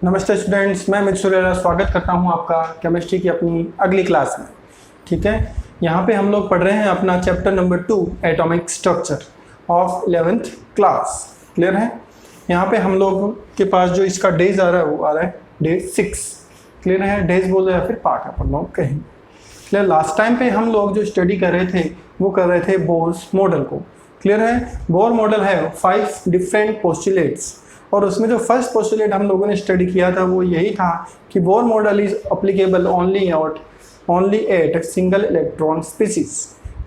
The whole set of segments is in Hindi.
नमस्ते स्टूडेंट्स, मैं अमित सूर्या स्वागत करता हूं आपका केमिस्ट्री की अपनी अगली क्लास में। ठीक है, यहां पे हम लोग पढ़ रहे हैं अपना chapter number 2 atomic structure of 11th class. Clear है? यहां पे हम लोग के पास जो इसका डेज आ रहा है वो आ रहा है डे 6। क्लियर है? डेज बोल रहे या फिर पार्ट अपन लोग कहें। क्लियर? लास्ट टाइम पे हम लोग जो स्टडी कर रहे थे वो कर रहे थे बोर्स मॉडल को। क्लियर है? बोर मॉडल है 5 डिफरेंट पोस्टुलेट्स, और उसमें जो फर्स्ट पोस्टुलेट हम लोगों ने स्टडी किया था वो यही था कि Bohr model is applicable only at single electron species.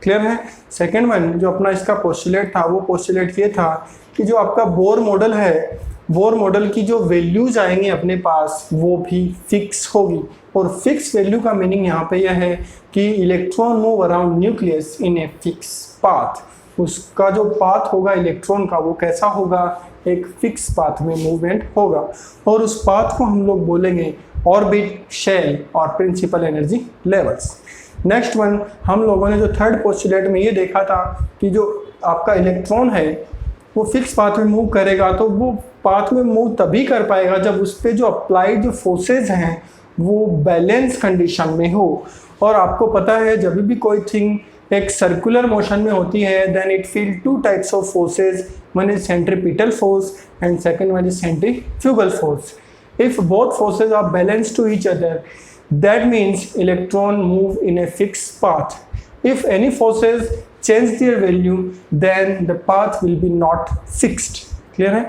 Clear है? सेकेंड वन जो अपना इसका पोस्टुलेट था वो पोस्टुलेट ये था कि जो आपका बोर मॉडल है, बोर मॉडल की जो वैल्यूज आएंगी अपने पास वो भी फिक्स होगी। और फिक्स वैल्यू का मीनिंग यहाँ पे यह है कि electron move around nucleus in a fix path. उसका जो पाथ होगा इलेक्ट्रॉन का वो कैसा होगा, एक फिक्स पाथ में मूवमेंट होगा, और उस पाथ को हम लोग बोलेंगे ऑर्बिट, शेल और principal energy levels. Next one हम लोगों ने जो थर्ड पोस्टुलेट में ये देखा था कि जो आपका इलेक्ट्रॉन है वो फिक्स पाथ में मूव करेगा, तो वो पाथ में मूव तभी कर पाएगा जब उस पर जो अप्लाइड जो फोर्सेज हैं वो बैलेंस कंडीशन में हो। और आपको पता है जब भी कोई थिंग एक सर्कुलर मोशन में होती है then it feel two types of forces, one is centripetal force and second one is centrifugal force. If both forces are balanced to each other that means electron move in a fixed path. If any forces change their value then the path will be not fixed. Clear है?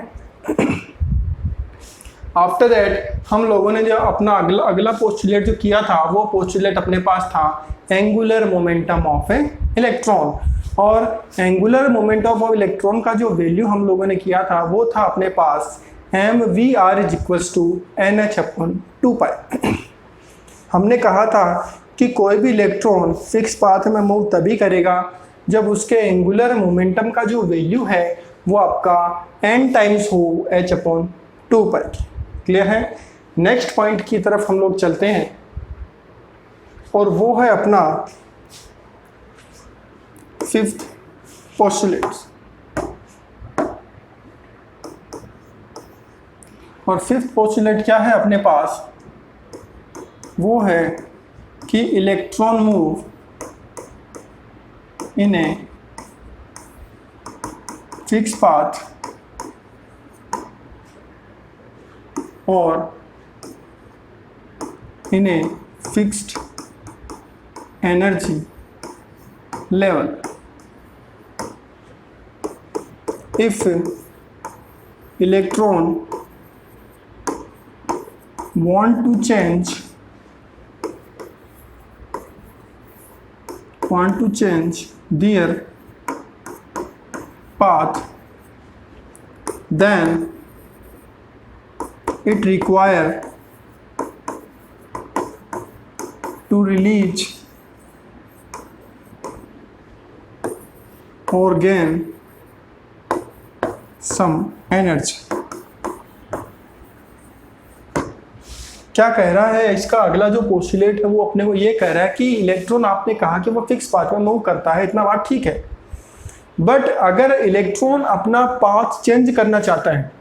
आफ्टर दैट हम लोगों ने जो अपना अगला पोस्टुलेट जो किया था वो पोस्टुलेट अपने पास था angular momentum of A electron. और एंगुलर मोमेंटम ऑफ इलेक्ट्रॉन का जो वैल्यू हम लोगों ने किया था वो था अपने पास mvr is equals to nh/2π। हमने कहा था कि कोई भी इलेक्ट्रॉन फिक्स पाथ में मूव तभी करेगा जब उसके एंगुलर मोमेंटम का जो वैल्यू है वो आपका n टाइम्स हो h/2π। क्लियर है? नेक्स्ट पॉइंट की तरफ हम लोग चलते हैं और वो है अपना फिफ्थ पोस्टुलेट। और फिफ्थ पोस्टुलेट क्या है अपने पास, वो है कि electron move in a fix path और in a fixed energy level. If electron want to change their path then it require to release or gain some energy। क्या कह रहा है इसका अगला जो पोस्टुलेट है वो अपने को ये कह रहा है कि इलेक्ट्रॉन आपने कहा कि वो फिक्स पाथ में मूव करता है, इतना बात ठीक है, बट अगर इलेक्ट्रॉन अपना पाथ चेंज करना चाहता है,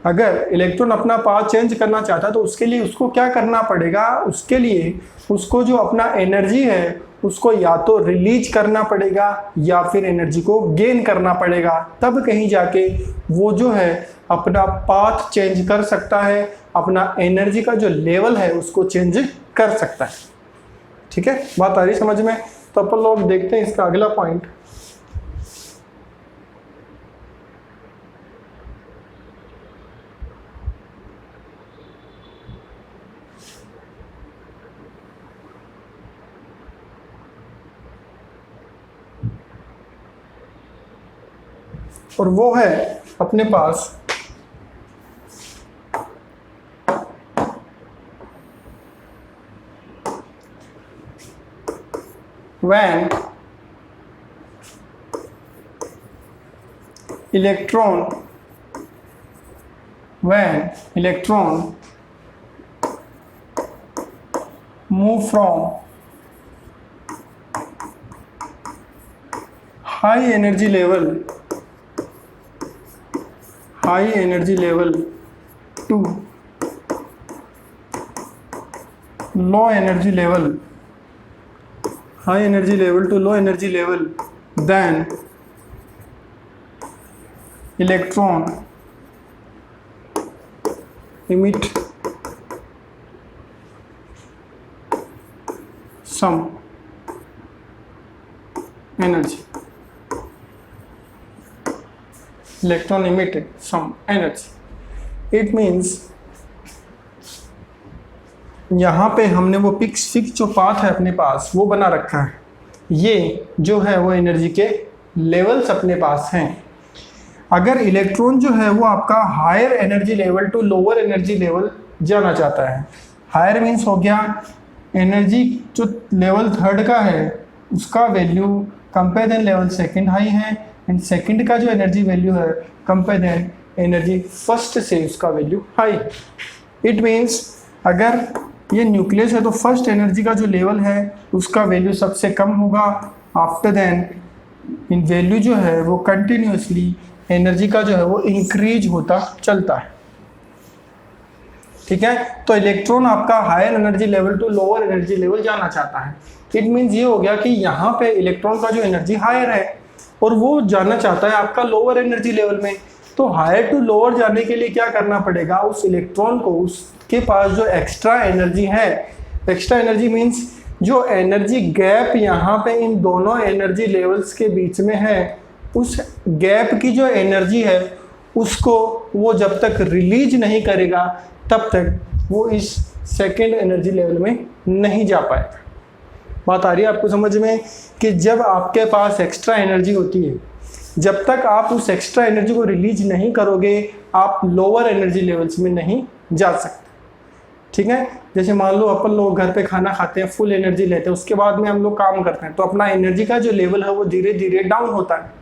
अगर इलेक्ट्रॉन अपना पाथ चेंज करना चाहता है तो उसके लिए उसको क्या करना पड़ेगा, उसके लिए उसको जो अपना एनर्जी है उसको या तो रिलीज करना पड़ेगा या फिर एनर्जी को गेन करना पड़ेगा, तब कहीं जाके वो जो है अपना पाथ चेंज कर सकता है, अपना एनर्जी का जो लेवल है उसको चेंज कर सकता है। ठीक है, बात आ रही समझ में? तो अपन लोग देखते हैं इसका अगला पॉइंट। और वो है अपने पास when electron move from high energy level to low energy level, high energy level to low energy level, then electron emit some energy. Electron emitted some energy. It means यहाँ पे हमने वो फिक्स जो पाथ है अपने पास वो बना रखा है, ये जो है वो एनर्जी के लेवल्स अपने पास हैं। अगर इलेक्ट्रॉन जो है वो आपका higher energy level to lower energy level जाना चाहता है, हायर मीन्स हो गया एनर्जी जो लेवल थर्ड का है उसका value compare then level second high है, एंड सेकंड का जो एनर्जी वैल्यू है कंपेयर देन एनर्जी फर्स्ट से उसका वैल्यू हाई है। इट मीन्स अगर ये न्यूक्लियस है तो फर्स्ट एनर्जी का जो लेवल है उसका वैल्यू सबसे कम होगा, आफ्टर देन इन वैल्यू जो है वो कंटिन्यूसली एनर्जी का जो है वो इंक्रीज होता चलता है। ठीक है, तो इलेक्ट्रॉन आपका higher energy level to lower energy level जाना चाहता है। इट मीन्स ये हो गया कि यहाँ पे इलेक्ट्रॉन का जो एनर्जी हायर है और वो जाना चाहता है आपका लोअर एनर्जी लेवल में। तो हायर टू लोअर जाने के लिए क्या करना पड़ेगा, उस इलेक्ट्रॉन को उसके पास जो एक्स्ट्रा एनर्जी है, एक्स्ट्रा एनर्जी मीन्स जो एनर्जी गैप यहाँ पे इन दोनों एनर्जी लेवल्स के बीच में है, उस गैप की जो एनर्जी है उसको वो जब तक रिलीज नहीं करेगा तब तक वो इस सेकेंड एनर्जी लेवल में नहीं जा पाएगा। बात आ रही है आपको समझ में कि जब आपके पास एक्स्ट्रा एनर्जी होती है, जब तक आप उस एक्स्ट्रा एनर्जी को रिलीज नहीं करोगे आप लोअर एनर्जी लेवल्स में नहीं जा सकते। ठीक है, जैसे मान लो अपन लोग घर पे खाना खाते हैं, फुल एनर्जी लेते हैं, उसके बाद में हम लोग काम करते हैं तो अपना एनर्जी का जो लेवल है वो धीरे धीरे डाउन होता है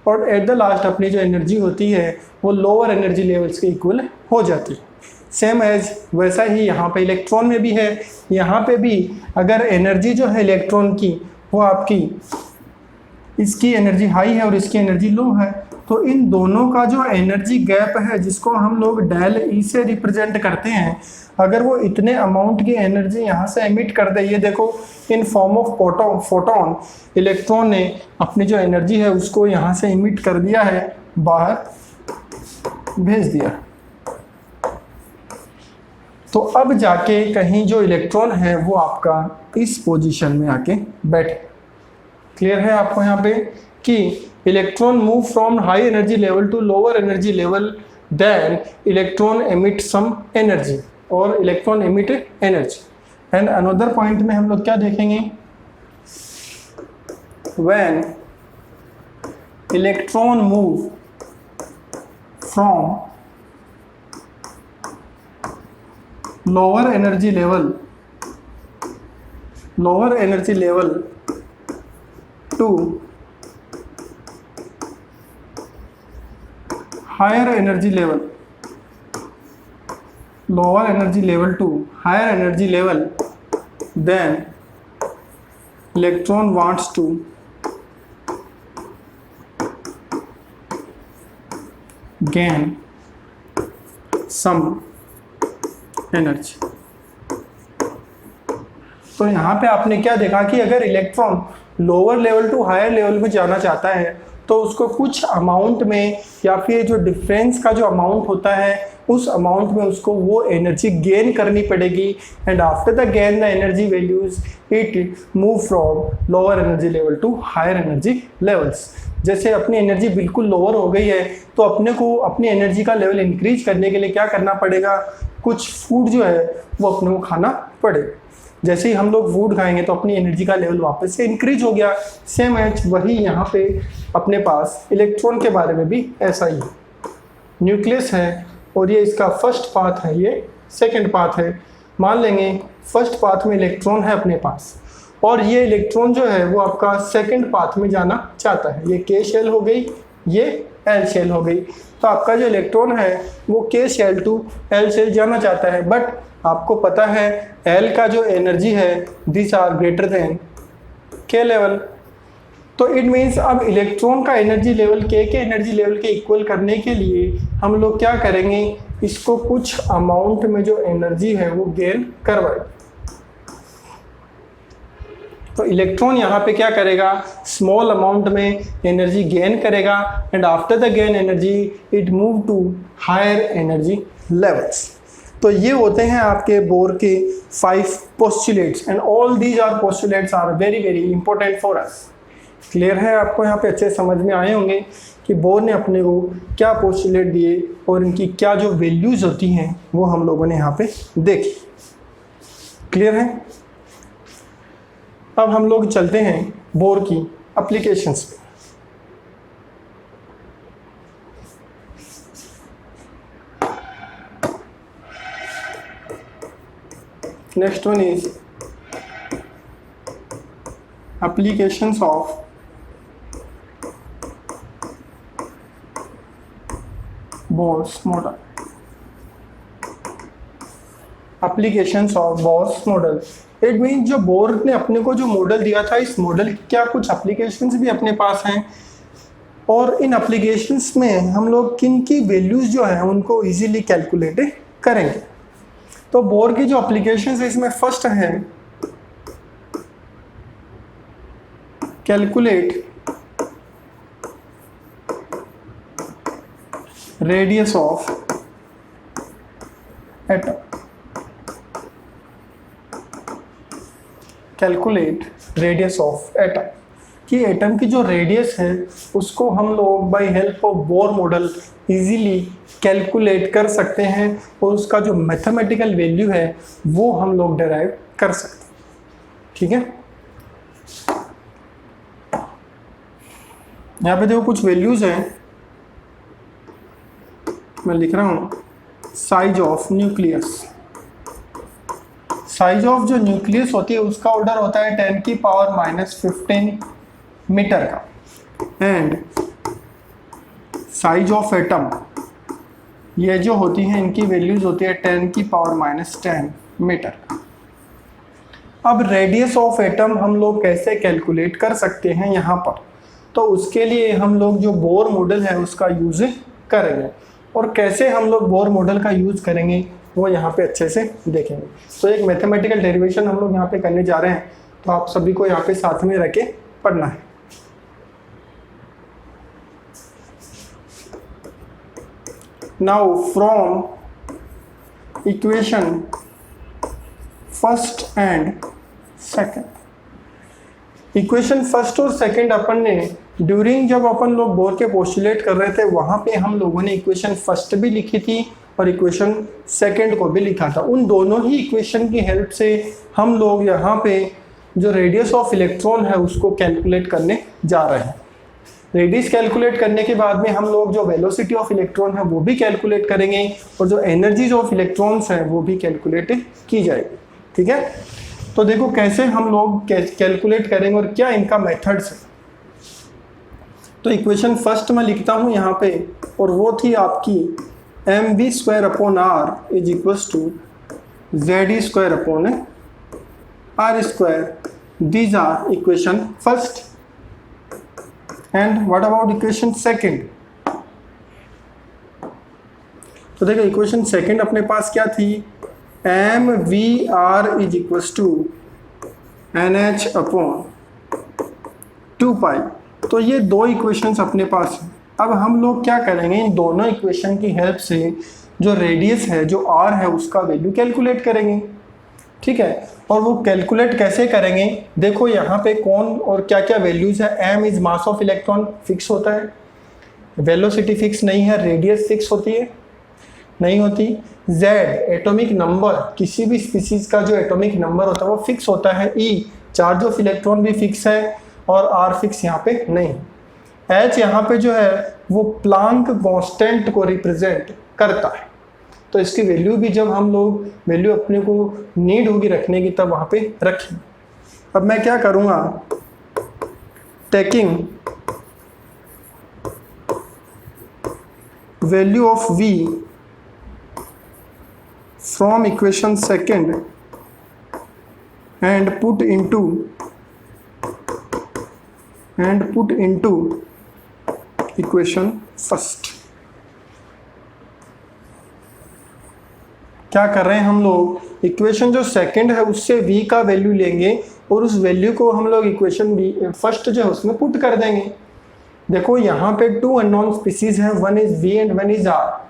और एट द लास्ट अपनी जो एनर्जी होती है वो लोअर एनर्जी लेवल्स के इक्वल हो जाती है। सेम एज वैसा ही यहाँ पे इलेक्ट्रॉन में भी है। यहाँ पे भी अगर एनर्जी जो है इलेक्ट्रॉन की वो आपकी इसकी एनर्जी हाई है और इसकी एनर्जी लो है, तो इन दोनों का जो एनर्जी गैप है जिसको हम लोग डेल ई से रिप्रेजेंट करते हैं, अगर वो इतने अमाउंट की एनर्जी यहाँ से एमिट कर दे, ये देखो in form of photon, electron ने अपनी जो एनर्जी है उसको यहाँ से एमिट कर दिया है, बाहर भेज दिया। तो अब जाके कहीं जो इलेक्ट्रॉन है वो आपका इस पोजीशन में आके बैठे। क्लियर है आपको यहाँ पे कि electron move from high energy level to lower energy level, then electron emit some energy और electron emit energy. And another point में हम लोग क्या देखेंगे, when electron move from lower energy level to higher energy level, lower energy level to higher energy level, then electron wants to gain some energy. तो यहाँ पे आपने क्या देखा कि अगर electron lower level to higher level में जाना चाहता है तो उसको कुछ अमाउंट में या फिर जो डिफरेंस का जो अमाउंट होता है उस अमाउंट में उसको वो एनर्जी गेन करनी पड़ेगी, and after the gain the energy values it move from lower energy level to higher energy levels. जैसे अपनी एनर्जी बिल्कुल लोअर हो गई है तो अपने को अपनी एनर्जी का लेवल इंक्रीज करने के लिए क्या करना पड़ेगा, कुछ फूड जो है वो अपने को खाना पड़ेगा। जैसे ही हम लोग फूड खाएंगे तो अपनी एनर्जी का लेवल वापस से इंक्रीज हो गया। सेम एज वही यहाँ पे अपने पास इलेक्ट्रॉन के बारे में भी ऐसा ही है। न्यूक्लियस है और ये इसका फर्स्ट पाथ है, ये सेकंड पाथ है। मान लेंगे फर्स्ट पाथ में इलेक्ट्रॉन है अपने पास और ये इलेक्ट्रॉन जो है वो आपका सेकंड पाथ में जाना चाहता है। ये के शेल हो गई, ये एल शेल हो गई। तो आपका जो इलेक्ट्रॉन है वो के शेल टू एल शेल जाना चाहता है, बट आपको पता है एल का जो एनर्जी है दिस आर ग्रेटर देन के लेवल। तो इट मीन्स अब इलेक्ट्रॉन का एनर्जी लेवल के एनर्जी लेवल के इक्वल करने के लिए हम लोग क्या करेंगे, इसको कुछ अमाउंट में जो एनर्जी है वो गेन करवाए। तो इलेक्ट्रॉन यहाँ पे क्या करेगा, स्मॉल अमाउंट में एनर्जी गेन करेगा and after the gain energy it move to higher energy levels. तो ये होते हैं आपके बोर के 5 postulates and all these are postulates are very very important for us. Clear है आपको, यहाँ पे अच्छे समझ में आए होंगे कि बोर ने अपने को क्या पोस्टुलेट दिए और इनकी क्या जो वैल्यूज होती हैं वो हम लोगों ने यहाँ पे देखी। क्लियर है। अब हम लोग चलते हैं बोर की एप्लीकेशंस पे। Next one is applications of Bohr's model. Applications of Bohr's model it mean जो बोर ने अपने को जो मॉडल दिया था, इस मॉडल की क्या कुछ एप्लीकेशंस भी अपने पास हैं और इन एप्लीकेशंस में हम लोग किन की वैल्यूज जो है उनको इजीली कैलकुलेट करेंगे। तो बोर की जो एप्लीकेशंस है इसमें फर्स्ट है calculate radius of atom. Calculate radius of atom कि एटम की जो रेडियस है उसको हम लोग by help of Bohr model easily calculate कर सकते हैं और उसका जो मैथमेटिकल वैल्यू है वो हम लोग डिराइव कर सकते हैं। ठीक है, यहाँ पे देखो कुछ वैल्यूज हैं, मैं लिख रहा हूँ। Size of nucleus, size of जो न्यूक्लियस होती है उसका ऑर्डर होता है 10⁻⁻15 मीटर का एंड साइज ऑफ एटम ये जो होती है इनकी वैल्यूज होती है 10⁻10 मीटर। अब रेडियस ऑफ एटम हम लोग कैसे कैलकुलेट कर सकते हैं यहाँ पर, तो उसके लिए हम लोग जो बोर मॉडल है उसका यूज करेंगे और कैसे हम लोग बोर मॉडल का यूज करेंगे वो यहाँ पे अच्छे से देखेंगे। तो एक मैथमेटिकल डेरिवेशन हम लोग यहाँ पे करने जा रहे हैं, तो आप सभी को यहाँ पे साथ में रख के पढ़ना है। Now from equation first and second, equation first और सेकंड अपन ने ड्यूरिंग जब अपन लोग बोर के पोस्टुलेट कर रहे थे वहाँ पे हम लोगों ने इक्वेशन फर्स्ट भी लिखी थी और इक्वेशन सेकंड को भी लिखा था। उन दोनों ही इक्वेशन की हेल्प से हम लोग यहाँ पे जो रेडियस ऑफ इलेक्ट्रॉन है उसको कैलकुलेट करने जा रहे हैं। रेडियस कैलकुलेट करने के बाद में हम लोग जो वेलोसिटी ऑफ इलेक्ट्रॉन है वो भी कैलकुलेट करेंगे और जो एनर्जीज ऑफ इलेक्ट्रॉन्स हैं वो भी कैलकुलेट की जाएगी। ठीक है, तो देखो कैसे हम लोग कैलकुलेट करेंगे और क्या इनका मेथड्स है। तो इक्वेशन फर्स्ट में लिखता हूँ यहाँ पे और वो थी आपकी mv²/r is equals to Ze²/r²। These are equation first and what about equation second. तो देखो इक्वेशन सेकंड अपने पास क्या थी, mvr is equals to nh/2π। तो ये दो इक्वेशंस अपने पास हैं। अब हम लोग क्या करेंगे, इन दोनों इक्वेशन की हेल्प से जो रेडियस है जो r है उसका वैल्यू कैलकुलेट करेंगे। ठीक है, और वो कैलकुलेट कैसे करेंगे, देखो यहाँ पे कौन और क्या क्या वैल्यूज है। m is mass of electron fix होता है, वेलोसिटी फिक्स नहीं है, रेडियस फिक्स होती है नहीं होती, z एटॉमिक नंबर किसी भी स्पीसीज का जो एटॉमिक नंबर होता है वो फिक्स होता है, e चार्ज ऑफ इलेक्ट्रॉन भी फिक्स है और r फिक्स यहाँ पे नहीं। h यहाँ पे जो है वो प्लांक कांस्टेंट को रिप्रेजेंट करता है। तो इसकी वैल्यू भी जब हम लोग वैल्यू अपने को नीड होगी रखने की तब वहाँ पे रखें। अब मैं क्या करूँगा, taking value of v from equation second and put into equation first. क्या कर रहे हैं हम लोग, इक्वेशन जो सेकंड है उससे v का वैल्यू लेंगे और उस वैल्यू को हम लोग इक्वेशन बी फर्स्ट जो है उसमें पुट कर देंगे। देखो यहाँ पे 2 अननोन स्पीसीज हैं, one is B and one is R.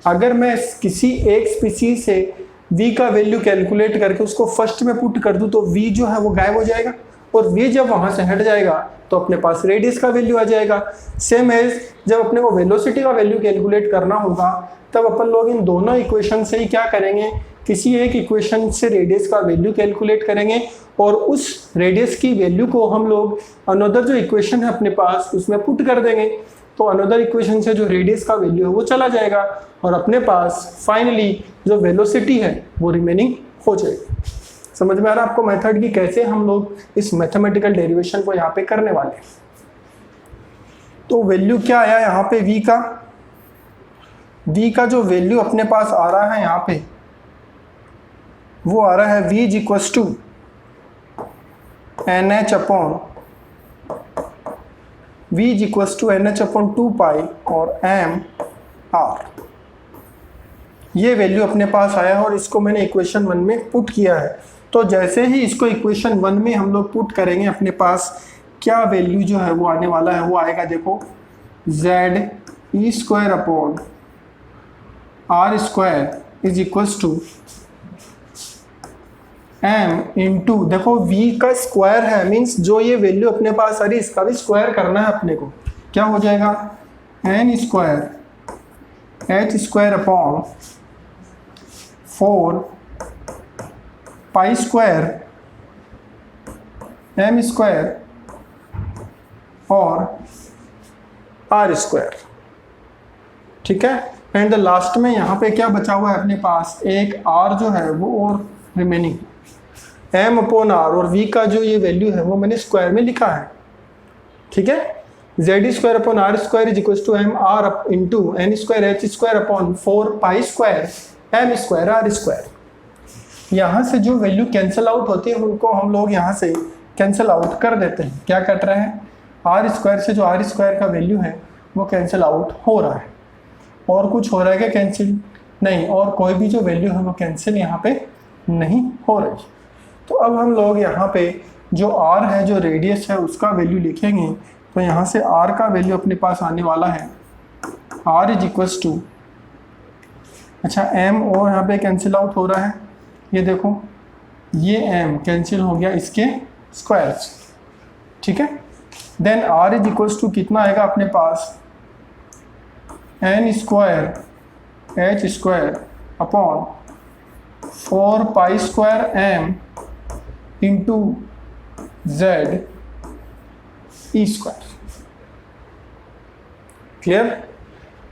अगर मैं किसी एक स्पीसीज से v का वैल्यू कैलकुलेट करके उसको फर्स्ट में पुट कर दूं तो v जो है वो गायब हो जाएगा, और v जब वहां से हट जाएगा तो अपने पास रेडियस का वैल्यू आ जाएगा। सेम एज जब अपने को वेलोसिटी का वैल्यू कैलकुलेट करना होगा तब अपन लोग इन दोनों इक्वेशन से ही क्या करेंगे, किसी एक इक्वेशन से रेडियस का वैल्यू कैलकुलेट करेंगे और उस रेडियस की वैल्यू को हम लोग अनदर जो इक्वेशन है अपने पास उसमें पुट कर देंगे, तो अनदर इक्वेशन से जो रेडियस का वैल्यू है वो चला जाएगा और अपने पास फाइनली जो वेलोसिटी है वो रिमेनिंग हो जाएगी। समझ में आ रहा है आपको मेथड की कैसे हम लोग इस मैथमेटिकल डेरिवेशन को यहाँ पे करने वाले हैं। तो वैल्यू क्या आया यहाँ पे v का जो वैल्यू अपने पास आ रहा है यहाँ पे वो आ रहा है v is equals to NH upon v is equals to NH upon 2 pi और m r। ये वैल्यू अपने पास आया है और इसको मैंने इक्वेशन 1 में पुट किया है। तो जैसे ही इसको इक्वेशन 1 में हम लोग पुट करेंगे अपने पास क्या वैल्यू जो है वो आने वाला है, वो आएगा देखो z e square upon r square is equals to m into, देखो v का स्क्वायर है मीन्स जो ये वैल्यू अपने पास आ रही है इसका भी स्क्वायर करना है अपने को। क्या हो जाएगा n square h square upon 4 pi square m square और r स्क्वायर। ठीक है, एंड लास्ट में यहाँ पे क्या बचा हुआ है अपने पास, एक r जो है वो और रिमेनिंग m अपॉन r, और v का जो ये वैल्यू है वो मैंने स्क्वायर में लिखा है। ठीक है, z square upon r square is equal to m r into n square h square upon 4 pi square m square r square. यहाँ से जो वैल्यू कैंसिल आउट होती है उनको हम लोग यहाँ से कैंसिल आउट कर देते हैं। क्या कट रहा है, r स्क्वायर से जो r स्क्वायर का वैल्यू है वो कैंसिल आउट हो रहा है, और कुछ हो रहा है क्या कैंसिल, नहीं, और कोई भी जो वैल्यू है वो कैंसिल यहाँ पे नहीं हो रही। तो अब हम लोग यहाँ पे जो r है जो रेडियस है उसका वैल्यू लिखेंगे, तो यहाँ से r का वैल्यू अपने पास आने वाला है r इज इक्वल्स टू, अच्छा m और यहाँ पे कैंसिल आउट हो रहा है, ये देखो ये m कैंसिल हो गया इसके स्क्वायर से। ठीक है, then r is equals to कितना आएगा अपने पास n square h square upon 4 pi square m into z e square. Clear,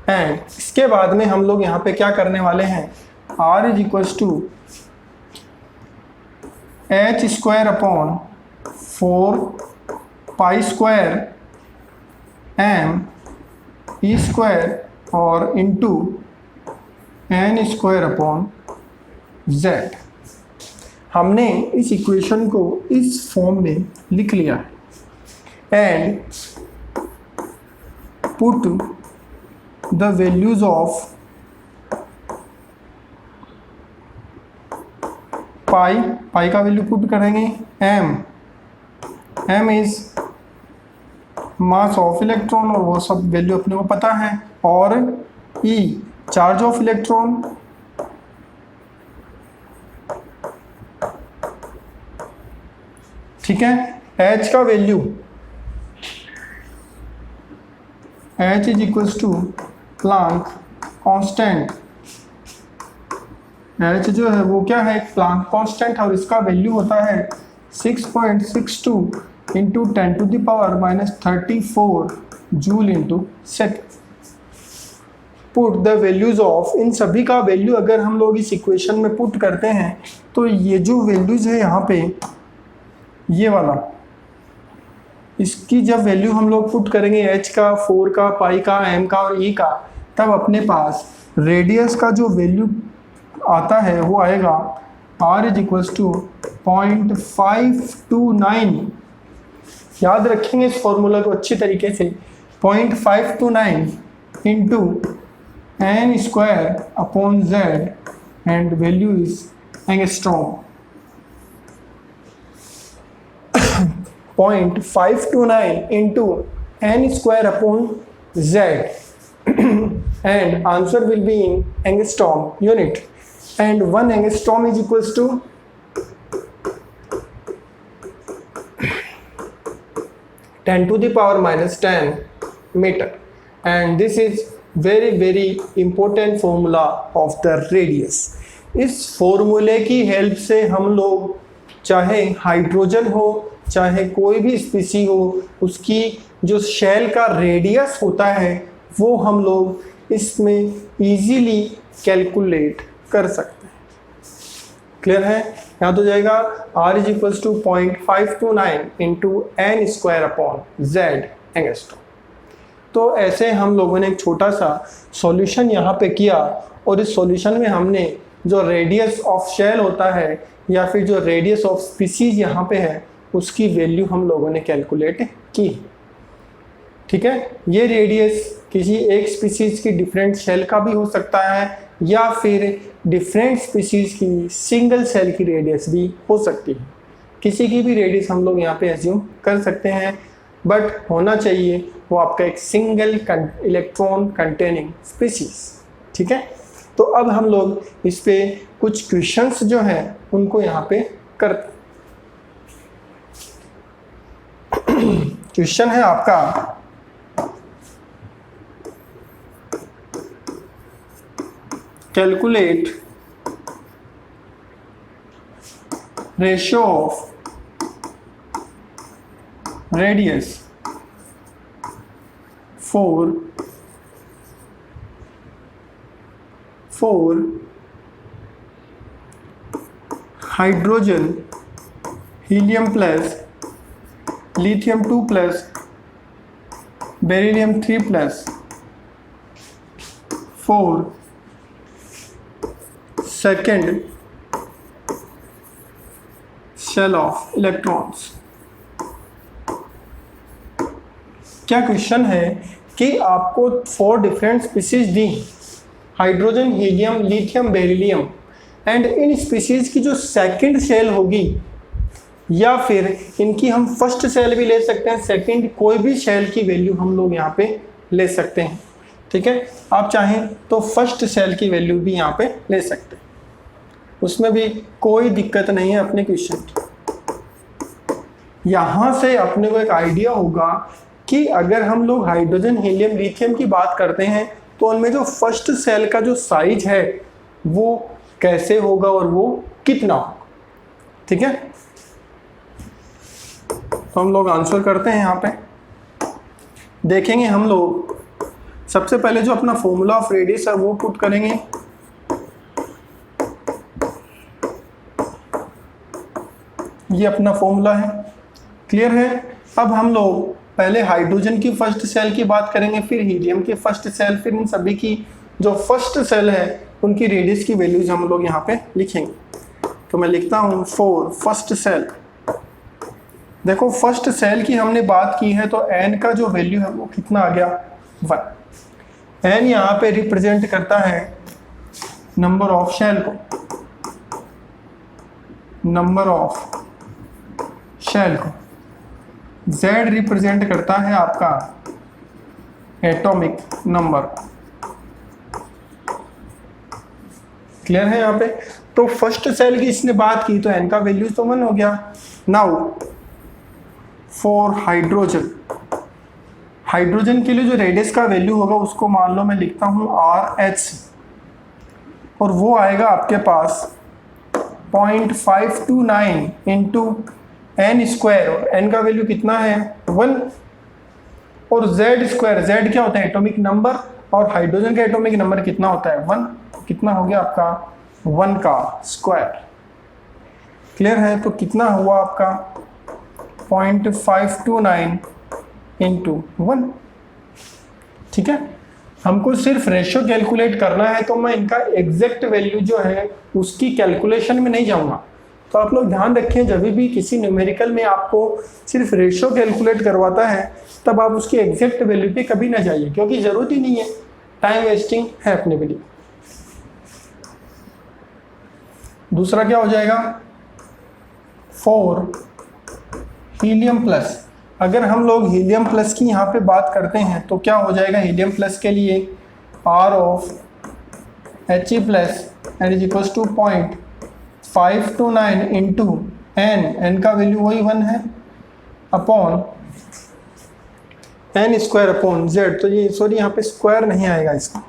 and इसके बाद में हम लोग यहाँ पे क्या करने वाले हैं, r is equals to h square upon 4 pi square m e square और into n square upon z। हमने इस इक्वेशन को इस फॉर्म में लिख लिया है and put the values of pi का वैल्यू पुट करेंगे, m is mass of electron और वो सब वैल्यू अपने को पता है, और E चार्ज ऑफ इलेक्ट्रॉन, ठीक है, H का value H is equals to Planck constant. H जो है वो क्या है, प्लांक कांस्टेंट, और इसका वैल्यू होता है 6.62 into 10 to the power -34 joule into second. Put the values of, इन सभी का वैल्यू अगर हम लोग इस इक्वेशन में पुट करते हैं तो ये जो वैल्यूज है यहाँ पे ये वाला, इसकी जब वैल्यू हम लोग पुट करेंगे h का, 4 का, पाई का, m का और e का, तब अपने पास रेडियस का जो वैल्यू आता है वो आएगा r इज इक्वल्स टू 0.529। याद रखेंगे इस फॉर्मूला को अच्छी तरीके से, 0.529 into n square upon z and value is angstrom. 0.529 into n square upon z and answer will be in angstrom unit, and 1 angstrom is equals to 10 to the power minus 10 meter, and this is very important formula of the radius. इस फॉर्मूले की हेल्प से हम लोग चाहे हाइड्रोजन हो चाहे कोई भी स्पीसी हो, उसकी जो शेल का रेडियस होता है वो हम लोग इसमें इजीली कैलकुलेट कर सकते हैं। क्लियर है? यहाँ तो जाएगा r is equals to 0.529 into n square upon Z angstrom. तो ऐसे हम लोगों ने एक छोटा सा सॉल्यूशन यहाँ पे किया, और इस सॉल्यूशन में हमने जो रेडियस ऑफ शेल होता है या फिर जो रेडियस ऑफ स्पीसीज यहाँ पे है उसकी वैल्यू हम लोगों ने कैलकुलेट की। ठीक है, ये रेडियस किसी एक स्पीसीज की डिफरेंट शेल का भी हो सकता है या फिर डिफरेंट स्पीसीज की सिंगल सेल की रेडियस भी हो सकती है। किसी की भी रेडियस हम लोग यहाँ पे एज्यूम कर सकते हैं, बट होना चाहिए वो आपका एक सिंगल इलेक्ट्रॉन कंटेनिंग स्पीसीज। ठीक है, तो अब हम लोग इस पे कुछ क्वेश्चंस जो हैं उनको यहाँ पे करते। क्वेश्चन है आपका calculate ratio of radius for hydrogen helium plus lithium 2 plus beryllium 3 plus for second shell of electrons। क्या क्वेश्चन है कि आपको 4 different species the, hydrogen, helium, lithium, beryllium, and in species की जो सेकंड सेल होगी या फिर इनकी हम फर्स्ट सेल भी ले सकते हैं, सेकंड कोई भी सेल की वैल्यू हम लोग यहाँ पे ले सकते हैं। ठीक है, आप चाहें तो फर्स्ट सेल की वैल्यू भी यहाँ पे ले सकते हैं, उसमें भी कोई दिक्कत नहीं है अपने क्वेश्चन की। यहाँ से अपने को एक आइडिया होगा कि अगर हम लोग हाइड्रोजन, हीलियम, लिथियम की बात करते हैं तो उनमें जो फर्स्ट सेल का जो साइज है वो कैसे होगा और वो कितना होगा। ठीक है, तो हम लोग आंसर करते हैं। यहाँ पे देखेंगे हम लोग सबसे पहले जो अपना फॉर्मूला ऑफ रेडियस है वो पुट करेंगे। ये अपना फॉर्मूला है, क्लियर है। अब हम लोग पहले हाइड्रोजन की फर्स्ट सेल की बात करेंगे, फिर हीलियम की फर्स्ट सेल, फिर इन सभी की जो फर्स्ट सेल है उनकी रेडियस की वैल्यूज हम लोग यहाँ पे लिखेंगे। तो मैं लिखता हूँ फॉर फर्स्ट सेल। देखो फर्स्ट सेल की हमने बात की है तो एन का जो वैल्यू है वो कितना आ गया, 1। एन यहाँ पे रिप्रेजेंट करता है नंबर ऑफ शेल को, नंबर ऑफ शेल को। Z रिप्रेजेंट करता है आपका एटॉमिक नंबर। क्लियर है यहाँ पे? तो फर्स्ट सेल की इसने बात की तो n का वैल्यू तो 1 हो गया। नाउ फॉर हाइड्रोजन, हाइड्रोजन के लिए जो रेडियस का वैल्यू होगा उसको मान लो मैं लिखता हूँ RH, और वो आएगा आपके पास 0.529 इंटू एन स्क्वायर, और एन का वैल्यू कितना है 1, और जेड स्क्वायर, जेड क्या होता है एटॉमिक नंबर, और हाइड्रोजन का एटॉमिक नंबर कितना होता है 1, कितना हो गया आपका 1 का स्क्वायर। क्लियर है? तो कितना हुआ आपका 0.529 इंटू 1। ठीक है, हमको सिर्फ रेशियो कैलकुलेट करना है, तो मैं इनका एग्जैक्ट वैल्यू जो है उसकी कैलकुलेशन में नहीं जाऊंगा। तो आप लोग ध्यान रखें, जब भी किसी न्यूमेरिकल में आपको सिर्फ रेशियो कैलकुलेट करवाता है तब आप उसकी एग्जैक्ट वैल्यू पे कभी ना जाइए, क्योंकि जरूरत ही नहीं है, टाइम वेस्टिंग है अपने लिए। दूसरा क्या हो जाएगा, फॉर हीलियम प्लस। अगर हम लोग हीलियम प्लस की यहाँ पे बात करते हैं तो क्या हो जाएगा हीलियम प्लस के लिए, R ऑफ He plus and is equals to 0.529 into n का वैल्यू वही 1 है, upon n square upon z। तो ये सॉरी यहाँ पे स्क्वायर नहीं आएगा इसका,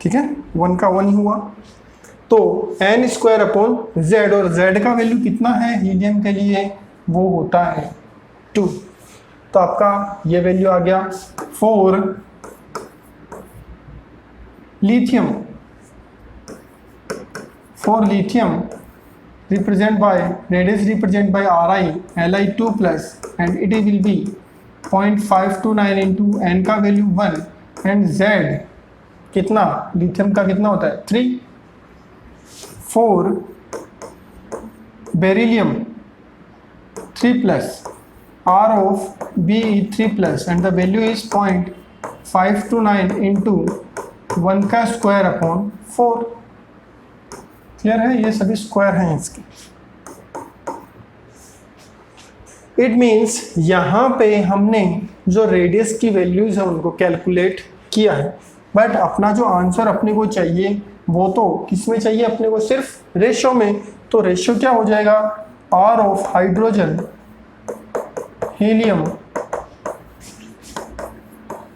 ठीक है, 1 का 1 ही हुआ। तो n स्क्वायर अपॉन z, और z का वैल्यू कितना है हीलियम के लिए, वो होता है 2। तो आपका ये वैल्यू आ गया। For lithium, represent by radius represent by Li2 plus and it will be 0.529 into n का वैल्यू 1 and z कितना लिथियम का कितना होता है 3। For beryllium 3 plus R of Be3 plus and the value is 0.529 into 1 का स्क्वायर अपॉन 4। क्लियर है, ये सभी स्क्वायर हैं इसके। इट मीन्स यहाँ पे हमने जो रेडियस की वैल्यूज है उनको कैलकुलेट किया है, बट अपना जो आंसर अपने को चाहिए वो तो किस में चाहिए अपने को, सिर्फ रेशो में। तो रेशो क्या हो जाएगा, R of hydrogen, helium,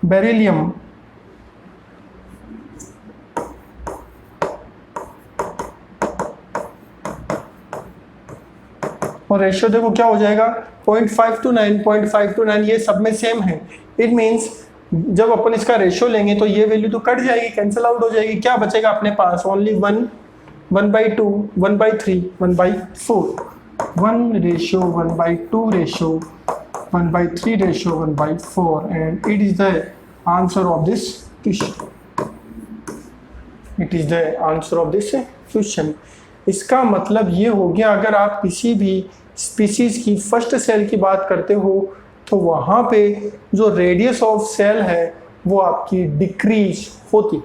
beryllium, और रेशियो देखो क्या हो जाएगा 0.529 ये सब में सेम है। इट मीन्स जब अपन इसका रेशियो लेंगे तो ये वैल्यू तो कट जाएगी, कैंसिल आउट हो जाएगी। क्या बचेगा अपने पास, only 1, 1/2, 1/3, 1/4, 1 ratio 1/2 ratio 1/3 ratio 1/4 and it is the answer of this question. It is the answer of this question. इसका मतलब ये हो गया, अगर आप किसी भी स्पीसीज की फर्स्ट सेल की बात करते हो तो वहाँ पे जो रेडियस ऑफ सेल है वो आपकी डिक्रीज होती।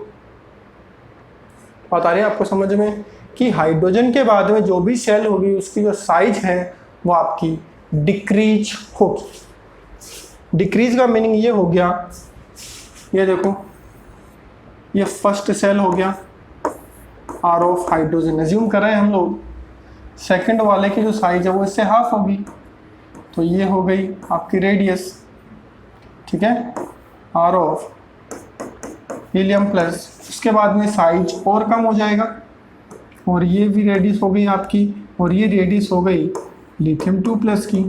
बात आ रही है आपको समझ में कि हाइड्रोजन के बाद में जो भी सेल होगी उसकी जो साइज है वो आपकी डिक्रीज होगी। डिक्रीज का मीनिंग ये हो गया, ये देखो ये फर्स्ट सेल हो गया R ऑफ हाइड्रोजन, एज्यूम कर रहे हैं हम लोग, सेकंड वाले की जो साइज है वो इससे हाफ होगी, तो ये हो गई आपकी रेडियस, ठीक है, R ऑफ हीलियम प्लस। उसके बाद में साइज और कम हो जाएगा और ये भी रेडियस हो गई आपकी, और ये रेडियस हो गई लिथियम 2 प्लस की।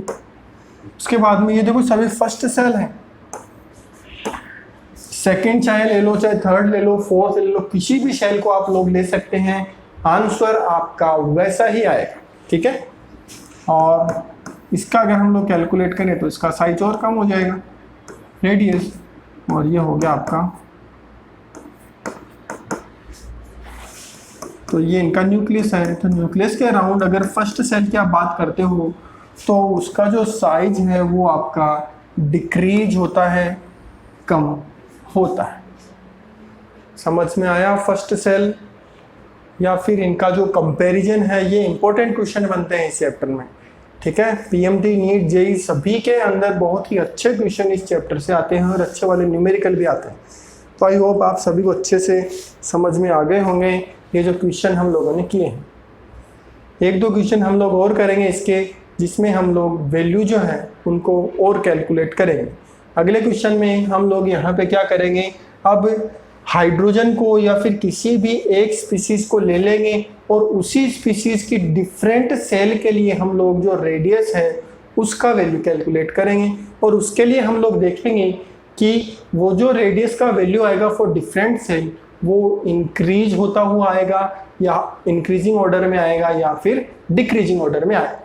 उसके बाद में ये देखो सभी फर्स्ट सेल हैं, सेकेंड चाहे ले लो, चाहे थर्ड ले लो, फोर्थ ले लो, किसी भी सेल को आप लोग ले सकते हैं, आंसर आपका वैसा ही आएगा, ठीक है। और इसका अगर हम लोग कैलकुलेट करें तो इसका साइज और कम हो जाएगा, रेडियस, और ये हो गया आपका, तो ये इनका न्यूक्लियस है। तो न्यूक्लियस के अराउंड अगर फर्स्ट सेल की आप बात करते हो तो उसका जो साइज है वो आपका डिक्रीज होता है, कम होता है। समझ में आया फर्स्ट सेल या फिर इनका जो कंपैरिजन है, ये इंपॉर्टेंट क्वेश्चन बनते हैं इस चैप्टर में, ठीक है। पीएमटी, नीट, जेई सभी के अंदर बहुत ही अच्छे क्वेश्चन इस चैप्टर से आते हैं और अच्छे वाले न्यूमेरिकल भी आते हैं। तो आई होप आप सभी को अच्छे से समझ में आ गए होंगे ये जो क्वेश्चन हम लोगों ने किए हैं। एक दो क्वेश्चन हम लोग और करेंगे इसके, जिसमें हम लोग वैल्यू जो है उनको और कैलकुलेट करेंगे। अगले क्वेश्चन में हम लोग यहाँ पे क्या करेंगे, अब हाइड्रोजन को या फिर किसी भी एक स्पीसीज को ले लेंगे और उसी स्पीसीज की डिफरेंट सेल के लिए हम लोग जो रेडियस है उसका वैल्यू कैलकुलेट करेंगे, और उसके लिए हम लोग देखेंगे कि वो जो रेडियस का वैल्यू आएगा फॉर डिफरेंट सेल वो इंक्रीज होता हुआ आएगा या इंक्रीजिंग ऑर्डर में आएगा या फिर डिक्रीजिंग ऑर्डर में आएगा।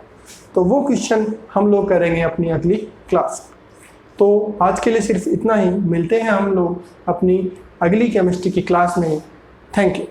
तो वो क्वेश्चन हम लोग करेंगे अपनी अगली क्लास। तो आज के लिए सिर्फ इतना ही, मिलते हैं हम लोग अपनी अगली केमिस्ट्री की क्लास में। Thank you.